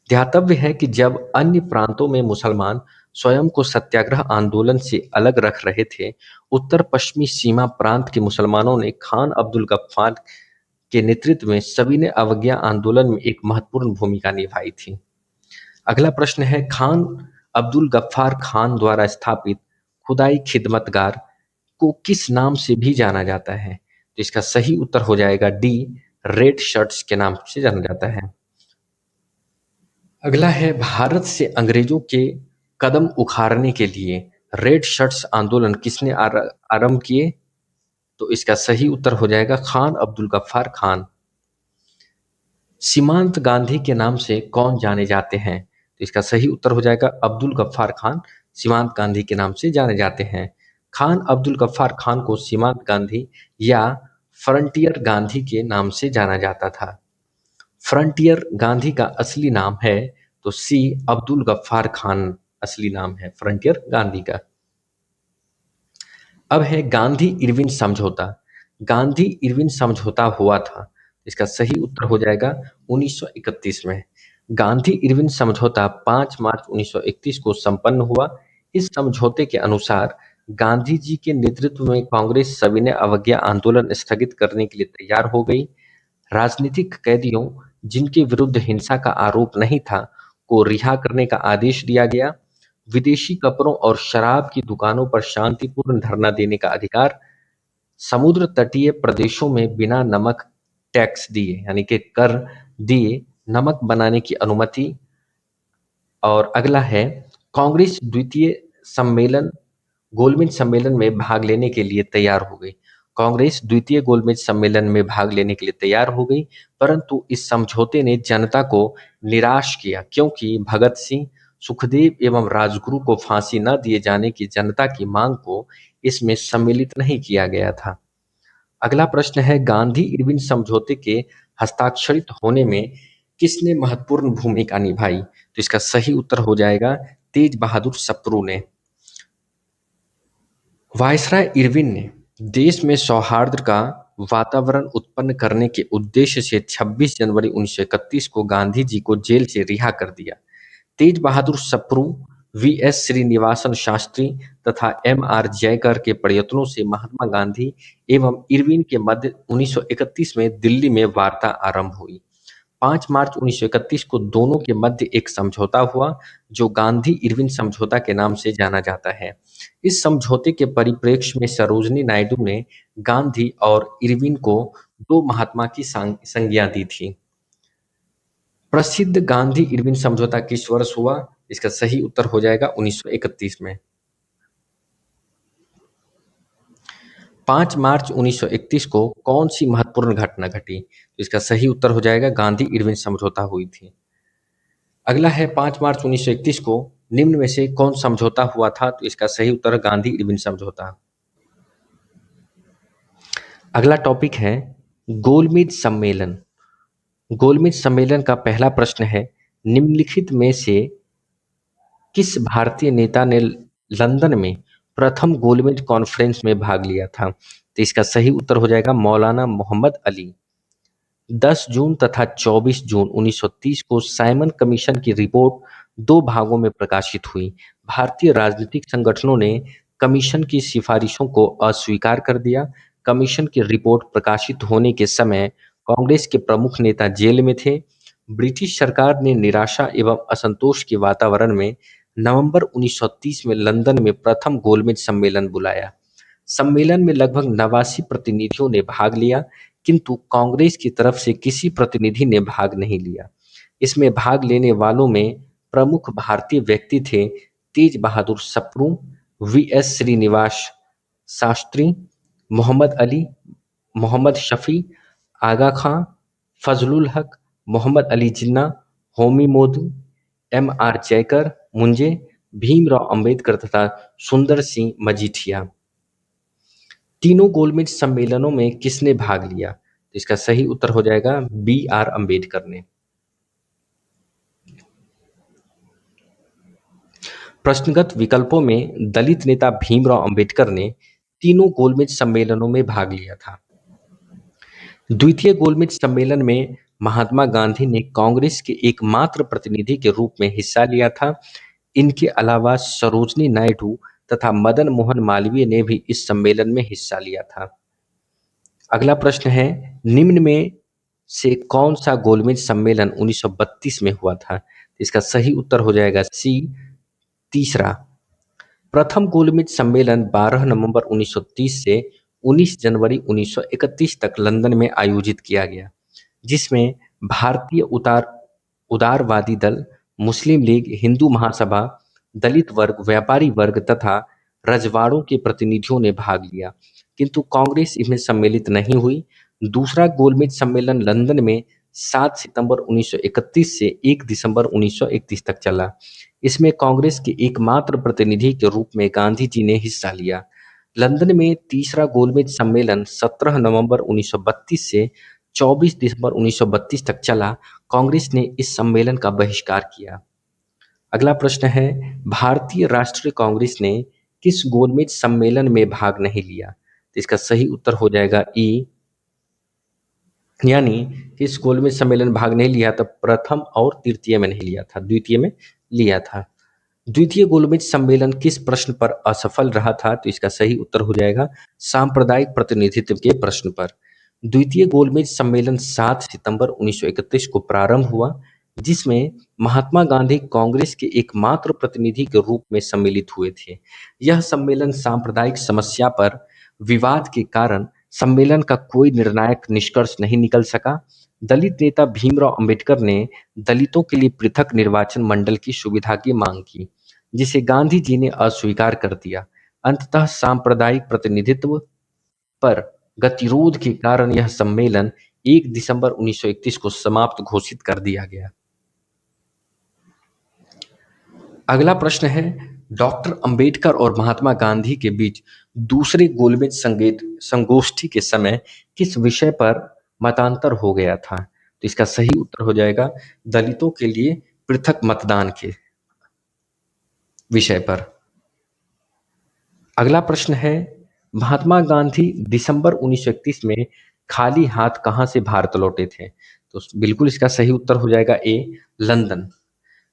ध्यातव्य है कि जब अन्य प्रांतों में मुसलमान स्वयं को सत्याग्रह आंदोलन से अलग रख रहे थे, उत्तर पश्चिमी सीमा प्रांत के मुसलमानों ने खान अब्दुल गफ्फार के नेतृत्व में सविनय अवज्ञा आंदोलन में एक महत्वपूर्ण भूमिका निभाई थी। अगला प्रश्न है, खान अब्दुल गफ्फार खान द्वारा स्थापित खुदाई खिदमतगार को किस नाम से भी जाना जाता है? तो इसका सही उत्तर हो जाएगा डी, रेड शर्ट्स के नाम से जाना जाता है। अगला है, भारत से अंग्रेजों के कदम उखाड़ने के लिए रेड शर्ट्स आंदोलन किसने आरंभ किए? तो इसका सही उत्तर हो जाएगा खान अब्दुल गफ्फार खान। सीमांत गांधी के नाम से कौन जाने जाते हैं? तो इसका सही उत्तर हो जाएगा अब्दुल गफ्फार खान सीमांत गांधी के नाम से जाने जाते हैं। खान अब्दुल गफ्फार खान को सीमांत गांधी या फ्रंटियर गांधी के नाम से जाना जाता था। फ्रंटियर गांधी का असली नाम है तो सी, अब्दुल गफ्फार खान असली नाम है फ्रंटियर गांधी का। अब है गांधी इरविन समझौता। गांधी इरविन समझौता हुआ था, इसका सही उत्तर हो जाएगा 1931 में। गांधी इरविन समझौता 5 मार्च 1931 को संपन्न हुआ। इस समझौते के अनुसार गांधी जी के नेतृत्व में कांग्रेस सविनय अवज्ञा आंदोलन स्थगित करने के लिए तैयार हो गई। राजनीतिक कैदियों, जिनके विरुद्ध हिंसा का आरोप नहीं था, को रिहा करने का आदेश दिया गया। विदेशी कपड़ों और शराब की दुकानों पर शांतिपूर्ण धरना देने का अधिकार, समुद्र तटीय प्रदेशों में बिना नमक टैक्स दिए यानी कि कर दिए नमक बनाने की अनुमति। और अगला है, कांग्रेस द्वितीय सम्मेलन गोलमेज सम्मेलन में भाग लेने के लिए तैयार हो गई। कांग्रेस द्वितीय गोलमेज सम्मेलन में भाग लेने के लिए तैयार हो गई, परंतु इस समझौते ने जनता को निराश किया क्योंकि भगत सिंह, सुखदेव एवं राजगुरु को फांसी न दिए जाने की जनता की मांग को इसमें सम्मिलित नहीं किया गया था। अगला प्रश्न है, गांधी इरविन समझौते के हस्ताक्षरित होने में किसने महत्वपूर्ण भूमिका निभाई? तो इसका सही उत्तर हो जाएगा तेज बहादुर सप्रू ने। वायसराय इरविन ने देश में सौहार्द का वातावरण उत्पन्न करने के उद्देश्य से 26 जनवरी 1931 को गांधी जी को जेल से रिहा कर दिया। तेज बहादुर सप्रू, वीएस श्रीनिवासन शास्त्री तथा एमआर जयकर के प्रयत्नों से महात्मा गांधी एवं इरविन के मध्य 1931 में दिल्ली में वार्ता आरंभ हुई। 5 मार्च 1931 को दोनों के मध्य एक समझौता हुआ, जो गांधी-इरविन समझौता के नाम से जाना जाता है। इस समझौते के परिप्रेक्ष्य में सरोजिनी नायडू ने गांधी और इरविन को दो महात्मा की संज्ञा दी थी। प्रसिद्ध गांधी-इरविन समझौता किस वर्ष हुआ? इसका सही उत्तर हो जाएगा 1931 में। 5 मार्च 1931 को कौन सी महत्वपूर्ण घटना घटी? तो इसका सही उत्तर हो जाएगा गांधी-इरविन समझौता हुई थी। अगला है 5 मार्च 1931 को निम्न में से कौन समझौता हुआ था? तो इसका सही उत्तर गांधी-इरविन समझौता। अगला टॉपिक है गोलमेज सम्मेलन। गोलमेज सम्मेलन का पहला प्रश्न है, निम्नलिखित में से किस भारतीय नेता ने लंदन में प्रथम गोलमेज कॉन्फ्रेंस में भाग लिया था? तो इसका सही उत्तर हो जाएगा मौलाना मोहम्मद अली। 10 जून तथा 24 जून 1930 को साइमन कमीशन की रिपोर्ट दो भागों में प्रकाशित हुई। भारतीय राजनीतिक संगठनों ने कमीशन की सिफारिशों को अस्वीकार कर दिया। कमीशन की रिपोर्ट प्रकाशित होने के समय कांग्रेस के प्रमुख नेता जेल में थे। ब्रिटिश सरकार ने निराशा एवं असंतोष के वातावरण में नवंबर 1930 में लंदन में प्रथम गोलमेज सम्मेलन बुलाया। सम्मेलन में लगभग 89 प्रतिनिधियों ने भाग लिया, किंतु कांग्रेस की तरफ से किसी प्रतिनिधि ने भाग नहीं लिया। इसमें भाग लेने वालों में प्रमुख भारतीय व्यक्ति थे तेज बहादुर सप्रू, वीएस श्रीनिवास शास्त्री, मोहम्मद अली, मोहम्मद शफी, आगा खां, फजलुल हक, मोहम्मद अली जिन्ना, होमी मोदी, एमआर जयकर, मुंजे, भीमराव अंबेडकर तथा सुंदर सिंह मजीठिया। तीनों गोलमेज सम्मेलनों में किसने भाग लिया? तो इसका सही उत्तर हो जाएगा बी आर अंबेडकर ने। प्रश्नगत विकल्पों में दलित नेता भीमराव अंबेडकर ने तीनों गोलमेज सम्मेलनों में भाग लिया था। द्वितीय गोलमेज सम्मेलन में महात्मा गांधी ने कांग्रेस के एकमात्र प्रतिनिधि के रूप में हिस्सा लिया था। इनके अलावा सरोजिनी नायडू तथा मदन मोहन मालवीय ने भी इस सम्मेलन में हिस्सा लिया था। अगला प्रश्न है, निम्न में से कौन सा गोलमेज सम्मेलन 1932 में हुआ था? इसका सही उत्तर हो जाएगा सी, तीसरा। प्रथम गोलमेज सम्मेलन 12 नवंबर 1930 से 19 जनवरी 1931 तक लंदन में आयोजित किया गया, जिसमें भारतीय उदारवादी दल, मुस्लिम लीग, हिंदू महासभा, दलित वर्ग, व्यापारी वर्ग तथा रजवाड़ों के प्रतिनिधियों ने भाग लिया, किंतु कांग्रेस इसमें सम्मिलित नहीं हुई। दूसरा गोलमेज सम्मेलन लंदन में 7 सितंबर 1931 से 1 दिसंबर 1931 तक चला। इसमें कांग्रेस के एकमात्र प्रतिनिधि के रूप में गांधी जी ने हिस्सा लिया। लंदन में तीसरा गोलमेज सम्मेलन 17 नवंबर 1932 से 24 दिसंबर 1932 तक चला। कांग्रेस ने इस सम्मेलन का बहिष्कार किया। अगला प्रश्न है, भारतीय राष्ट्रीय कांग्रेस ने किस गोलमेज सम्मेलन में भाग नहीं लिया? तो इसका सही उत्तर हो जाएगा ई, यानी किस गोलमेज सम्मेलन में भाग नहीं लिया था? प्रथम और तृतीय में नहीं लिया था, द्वितीय में लिया था। द्वितीय गोलमेज सम्मेलन किस प्रश्न पर असफल रहा था? तो इसका सही उत्तर हो जाएगा सांप्रदायिक प्रतिनिधित्व के प्रश्न पर। द्वितीय गोलमेज सम्मेलन 7 सितंबर 1931 को प्रारंभ हुआ, जिसमें महात्मा गांधी कांग्रेस के एकमात्र प्रतिनिधि के रूप में सम्मिलित हुए थे। यह सम्मेलन सांप्रदायिक समस्या पर विवाद के कारण सम्मेलन का कोई निर्णायक निष्कर्ष नहीं निकल सका। दलित नेता भीमराव अंबेडकर ने दलितों के लिए पृथक निर्वाचन मंडल की सुविधा की मांग की, जिसे गांधी जी ने अस्वीकार कर दिया। अंततः सांप्रदायिक प्रतिनिधित्व पर गतिरोध के कारण यह सम्मेलन 1 दिसंबर 1931 को समाप्त घोषित कर दिया गया। अगला प्रश्न है, डॉक्टर अंबेडकर और महात्मा गांधी के बीच दूसरे गोलमेज संगोष्ठी के समय किस विषय पर मतांतर हो गया था? तो इसका सही उत्तर हो जाएगा दलितों के लिए पृथक मतदान के विषय पर। अगला प्रश्न है, महात्मा गांधी दिसंबर 1931 में खाली हाथ कहाँ से भारत लौटे थे? तो बिल्कुल इसका सही उत्तर हो जाएगा ए, लंदन।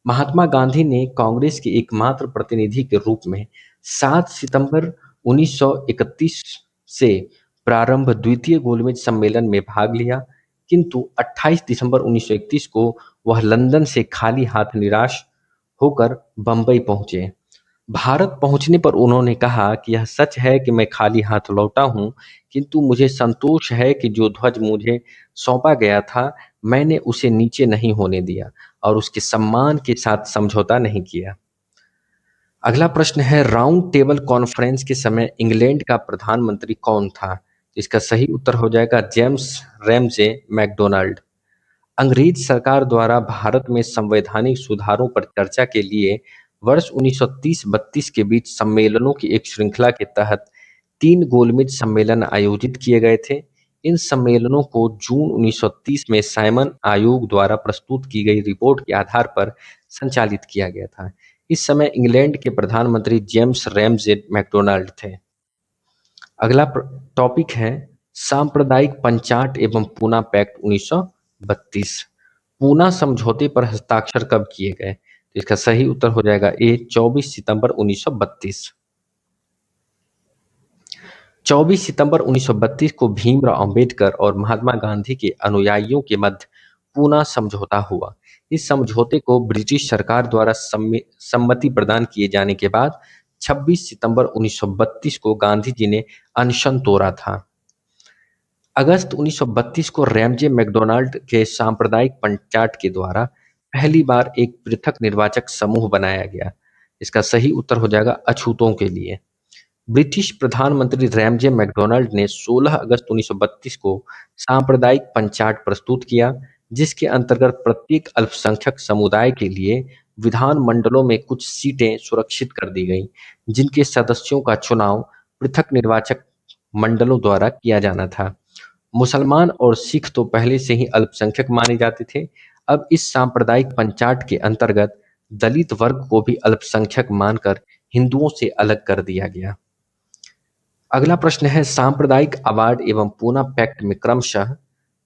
महात्मा गांधी ने कांग्रेस के एकमात्र प्रतिनिधि के रूप में 7 सितंबर 1931 से प्रारंभ द्वितीय गोलमेज सम्मेलन में भाग लिया, किंतु 28 दिसंबर 1931 को वह लंदन से खाली हाथ निराश होकर बंबई पहुंचे। भारत पहुंचने पर उन्होंने कहा कि यह सच है कि मैं खाली हाथ लौटा हूं, किंतु मुझे संतोष है कि जो ध्वज मुझे सौंपा गया था, मैंने उसे नीचे नहीं होने दिया और उसके सम्मान के साथ समझौता नहीं किया। अगला प्रश्न है, राउंड टेबल कॉन्फ्रेंस के समय इंग्लैंड का प्रधानमंत्री कौन था? इसका सही उत्तर हो जाएगा जेम्स रैमजे मैकडोनाल्ड। अंग्रेज सरकार द्वारा भारत में संवैधानिक सुधारों पर चर्चा के लिए वर्ष 1930-32 के बीच सम्मेलनों की एक श्रृंखला के तहत 3 गोलमेज सम्मेलन आयोजित किए गए थे। इन सम्मेलनों को जून 1930 में साइमन आयोग द्वारा प्रस्तुत की गई रिपोर्ट के आधार पर संचालित किया गया था। इस समय इंग्लैंड के प्रधानमंत्री जेम्स रैमजे मैकडोनाल्ड थे। अगला टॉपिक है, सांप्रदायिक पंचाट एवं पूना पैक्ट 1932। पूना समझौते पर हस्ताक्षर कब किए गए? तो इसका सही उत्तर हो जाएगा ए, 24 सितंबर 1932। 24 सितंबर 1932 को भीमराव अंबेडकर और महात्मा गांधी के अनुयायियों के मध्य पूना समझौता हुआ। इस समझौते को ब्रिटिश सरकार द्वारा सम्मति प्रदान किए जाने के बाद 26 सितंबर 1932 को गांधी जी ने अनशन तोड़ा था। अगस्त 1932 को रैमजे मैकडोनाल्ड के सांप्रदायिक पंचाट के द्वारा पहली बार एक पृथक निर्वाचक समूह बनाया गया। इसका सही उत्तर हो जाएगा अछूतों के लिए। ब्रिटिश प्रधानमंत्री रैमजे मैकडोनाल्ड ने 16 अगस्त 1932 को सांप्रदायिक पंचाट प्रस्तुत किया, जिसके अंतर्गत प्रत्येक अल्पसंख्यक समुदाय के लिए विधान मंडलों में कुछ सीटें सुरक्षित कर दी गईं, जिनके सदस्यों का चुनाव पृथक निर्वाचक मंडलों द्वारा किया जाना था। मुसलमान और सिख तो पहले से ही अल्पसंख्यक माने जाते थे। अब इस सांप्रदायिक पंचाट के अंतर्गत दलित वर्ग को भी अल्पसंख्यक मानकर हिंदुओं से अलग कर दिया गया। अगला प्रश्न है, सांप्रदायिक अवार्ड एवं पूना पैक्ट में क्रमशः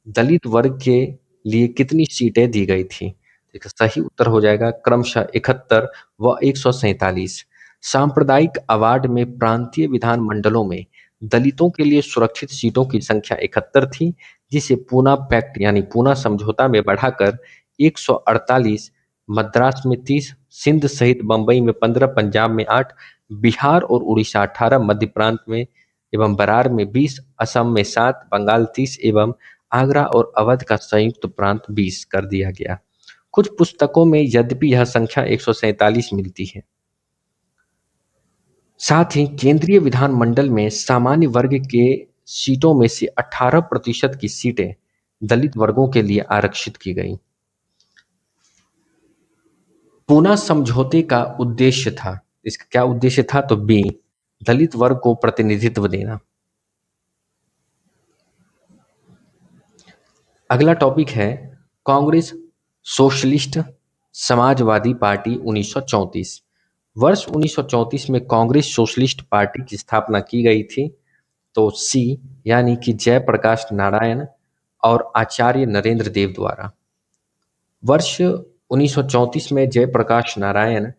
दलित वर्ग के लिए कितनी सीटें दी गई थी? इसका सही उत्तर हो जाएगा क्रमशः 71 व 147। सांप्रदायिक अवार्ड में प्रांतीय विधान मंडलों में दलितों के लिए सुरक्षित सीटों की संख्या 71 थी, जिसे पूना पैक्ट यानी पूना समझौता में बढ़ाकर 148, मद्रास में 30, सिंध सहित बंबई में 15, पंजाब में 8, बिहार और उड़ीसा 18, मध्य प्रांत में एवं बरार में 20, असम में 7, बंगाल 30 एवं आगरा और अवध का संयुक्त प्रांत 20 कर दिया गया। कुछ पुस्तकों में यद्यपि यह संख्या 147 मिलती है। साथ ही केंद्रीय विधानमंडल में सामान्य वर्ग के सीटों में से 18% की सीटें दलित वर्गों के लिए आरक्षित की गई। पूना समझौते का उद्देश्य था, इसका क्या उद्देश्य था? तो बी, दलित वर्ग को प्रतिनिधित्व देना। अगला टॉपिक है, कांग्रेस सोशलिस्ट समाजवादी पार्टी 1934। वर्ष 1934 में कांग्रेस सोशलिस्ट पार्टी की स्थापना की गई थी। तो सी, यानी कि जयप्रकाश नारायण और आचार्य नरेंद्र देव द्वारा। वर्ष 1934 में जयप्रकाश नारायण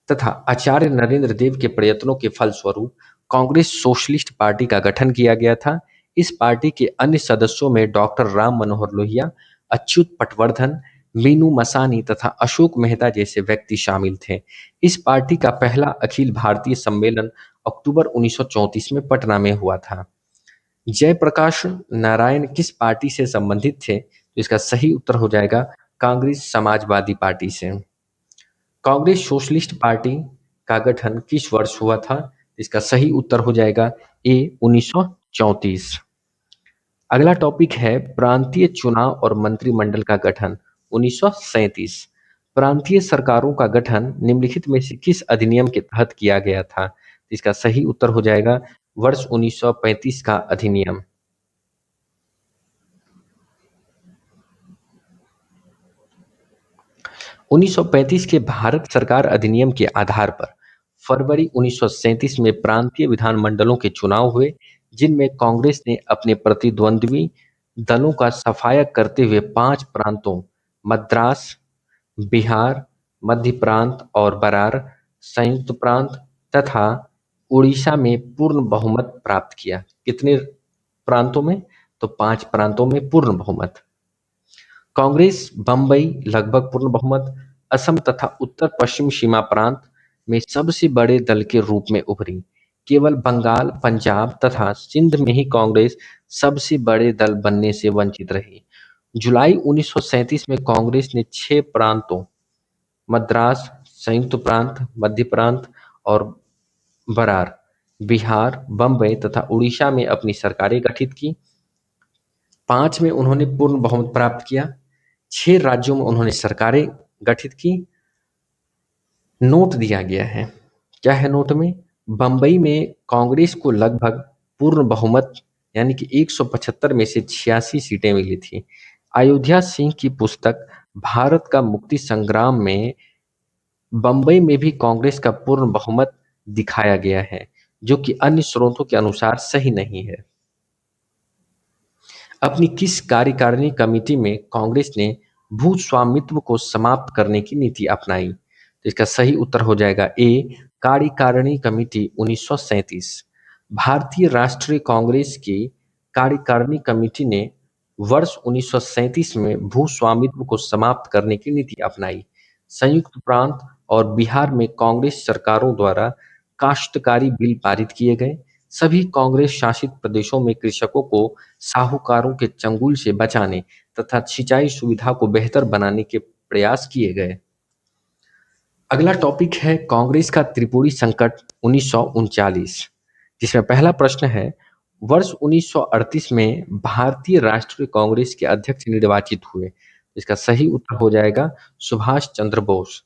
तथा आचार्य नरेंद्र देव के प्रयत्नों के फलस्वरूप कांग्रेस सोशलिस्ट पार्टी का गठन किया गया था। इस पार्टी के अन्य सदस्यों में डॉक्टर राम मनोहर लोहिया, अच्युत पटवर्धन, मीनू मसानी तथा अशोक मेहता जैसे व्यक्ति शामिल थे। इस पार्टी का पहला अखिल भारतीय सम्मेलन अक्टूबर 1934 में पटना में हुआ था। जयप्रकाश नारायण किस पार्टी से संबंधित थे? तो इसका सही उत्तर हो जाएगा कांग्रेस समाजवादी पार्टी से। कांग्रेस सोशलिस्ट पार्टी का गठन किस वर्ष हुआ था? इसका सही उत्तर हो जाएगा ए, 1934। अगला टॉपिक है, प्रांतीय चुनाव और मंत्रिमंडल का गठन 1937। प्रांतीय सरकारों का गठन निम्नलिखित में से किस अधिनियम के तहत किया गया था? इसका सही उत्तर हो जाएगा वर्ष 1935 का अधिनियम। 1935 के भारत सरकार अधिनियम के आधार पर फरवरी 1937 में प्रांतीय विधानमंडलों के चुनाव हुए, जिनमें कांग्रेस ने अपने प्रतिद्वंद्वी दलों का सफाया करते हुए 5 प्रांतों मद्रास, बिहार, मध्य प्रांत और बरार, संयुक्त प्रांत तथा उड़ीसा में पूर्ण बहुमत प्राप्त किया। कितने प्रांतों में? तो 5 प्रांतों में पूर्ण बहुमत। कांग्रेस बंबई लगभग पूर्ण बहुमत, असम तथा उत्तर पश्चिम सीमा प्रांत में सबसे बड़े दल के रूप में उभरी। केवल बंगाल, पंजाब तथा सिंध में ही कांग्रेस सबसे बड़े दल बनने से वंचित रही। जुलाई 1937 में कांग्रेस ने 6 प्रांतों मद्रास, संयुक्त प्रांत, मध्य प्रांत और बरार, बिहार, बंबई तथा उड़ीसा में अपनी सरकारें गठित की। 5 में उन्होंने पूर्ण बहुमत प्राप्त किया। 6 राज्यों में उन्होंने सरकारें गठित की। नोट दिया गया है। क्या है नोट में? बंबई में कांग्रेस को लगभग पूर्ण बहुमत यानी कि 175 में से 86 सीटें मिली थी। अयोध्या सिंह की पुस्तक भारत का मुक्ति संग्राम में बंबई में भी कांग्रेस का पूर्ण बहुमत दिखाया गया है, जो कि अन्य स्रोतों के अनुसार सही नहीं है। अपनी किस कार्यकारिणी कमेटी में कांग्रेस ने भू स्वामित्व को समाप्त करने की नीति अपनाई? तो इसका सही उत्तर हो जाएगा ए, कार्यकारिणी कमेटी 1937। भारतीय राष्ट्रीय कांग्रेस की कार्यकारिणी कमेटी ने वर्ष 1937 में भू स्वामित्व को समाप्त करने की नीति अपनाई। संयुक्त प्रांत और बिहार में कांग्रेस सरकारों द्वारा काश्तकारी बिल पारित किए गए। सभी कांग्रेस शासित प्रदेशों में कृषकों को साहूकारों के चंगुल से बचाने तथा सिंचाई सुविधा को बेहतर बनाने के प्रयास किए गए। अगला टॉपिक है कांग्रेस का त्रिपुरी संकट 1939, जिसमें पहला प्रश्न है, वर्ष 1938 में भारतीय राष्ट्रीय कांग्रेस के अध्यक्ष निर्वाचित हुए। इसका सही उत्तर हो जाएगा सुभाष चंद्र बोस।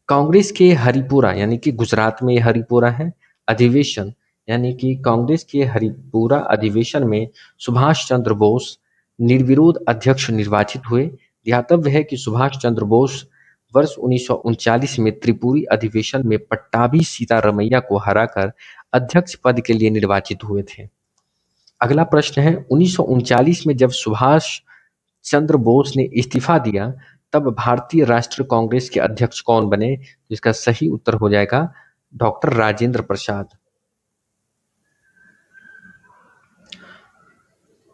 कांग्रेस के हरिपुरा यानी कि गुजरात में हरिपुरा है अधिवेशन यानी कि कांग्रेस के हरिपुरा अधिवेशन में सुभाष चंद्र बोस निर्विरोध अध्यक्ष निर्वाचित हुए। ध्यातव्य है कि सुभाष चंद्र बोस वर्ष 1939 में त्रिपुरी अधिवेशन में पट्टाभी सीतारमैया को हराकर अध्यक्ष पद के लिए निर्वाचित हुए थे। अगला प्रश्न है, 1939 में जब सुभाष चंद्र बोस ने इस्तीफा दिया तब भारतीय राष्ट्रीय कांग्रेस के अध्यक्ष कौन बने? तो इसका सही उत्तर हो जाएगा डॉक्टर राजेंद्र प्रसाद।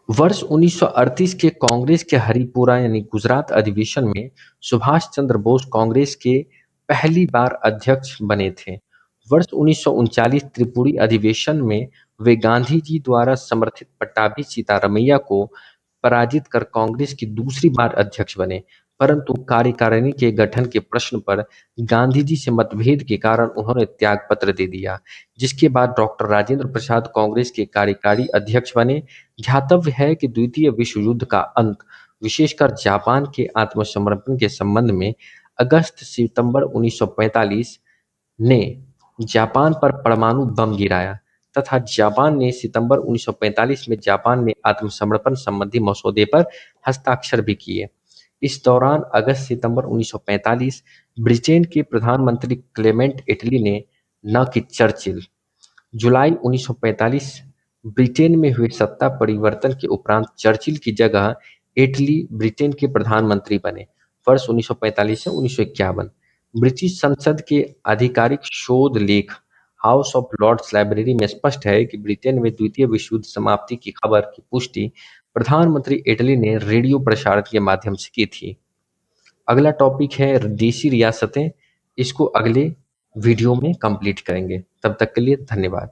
वर्ष 1938 के कांग्रेस के हरिपुरा यानी गुजरात अधिवेशन में सुभाष चंद्र बोस कांग्रेस के पहली बार अध्यक्ष बने थे। वर्ष 1939 त्रिपुरी अधिवेशन में वे गांधी जी द्वारा समर्थित पट्टाभी सीतारमैया को पराजित कर कांग्रेस की दूसरी बार अध्यक्ष बने, परंतु कार्यकारिणी के गठन के प्रश्न पर गांधी जी से मतभेद के कारण उन्होंने त्यागपत्र दे दिया, जिसके बाद डॉक्टर राजेंद्र प्रसाद कांग्रेस के कार्यकारी अध्यक्ष बने। ध्यातव्य है कि द्वितीय विश्व युद्ध का अंत, विशेषकर जापान के आत्मसमर्पण के संबंध में अगस्त-सितंबर 1945 ने जापान पर परमाणु बम गिराया तथा जापान ने सितंबर 1945 में जापान में आत्मसमर्पण संबंधी मसौदे पर हस्ताक्षर भी किए। इस दौरान अगस्त-सितंबर 1945 ब्रिटेन के प्रधानमंत्री क्लेमेंट एटली ने, न कि चर्चिल, जुलाई 1945 ब्रिटेन में हुए सत्ता परिवर्तन के उपरांत चर्चिल की जगह एटली ब्रिटेन के प्रधानमंत्री बने। वर्ष 1945 से 1951 ब्रिटिश संसद के आधिकारिक शोध लेख हाउस ऑफ लॉर्ड्स लाइब्रेरी में स्पष्ट है कि ब्रिटेन में द्वितीय विश्व युद्ध समाप्ति की खबर की पुष्टि प्रधानमंत्री इटली ने रेडियो प्रसारण के माध्यम से की थी। अगला टॉपिक है देशी रियासतें। इसको अगले वीडियो में कंप्लीट करेंगे। तब तक के लिए धन्यवाद।